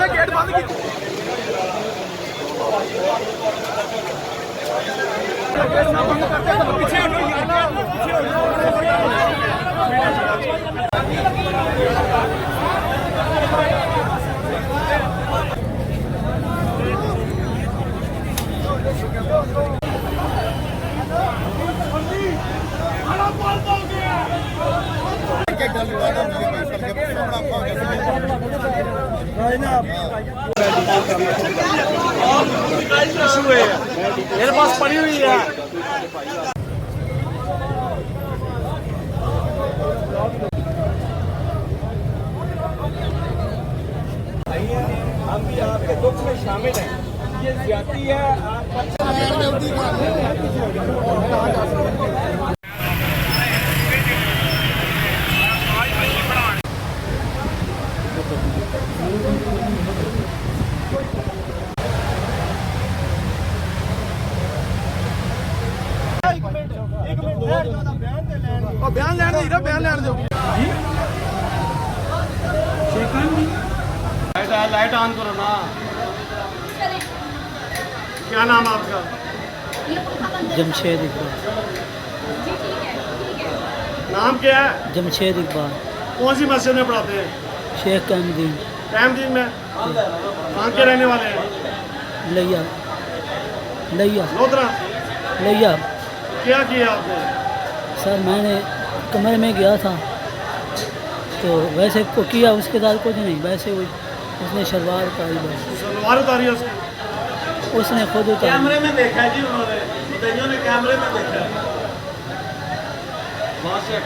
Gate बंद की मेरे पास पड़ी हुई है। हम भी आपके दुख में शामिल हैं। ये ज्यादती है बयान लैन दो बयान लैन दो लाइट ऑन करो ना। क्या नाम है आपका? जमशेद इकबाल। नाम क्या है? जमशेद इकबाल। कौन सी मस्जिद में पढ़ाते हैं? शेख कामदीन। कामदीन में कहाँ के रहने वाले हैं? लिया लिया लोधरा। लिया। क्या किया आपने? सर मैंने कमरे में गया था तो वैसे को किया, उसके साथ कुछ नहीं, वैसे उसने शलवार उतारी, बस सलवार उतारी उसने खुद उतारी। कैमरे में देखा जी उन्होंने, ने कैमरे में देखा। वहाँ से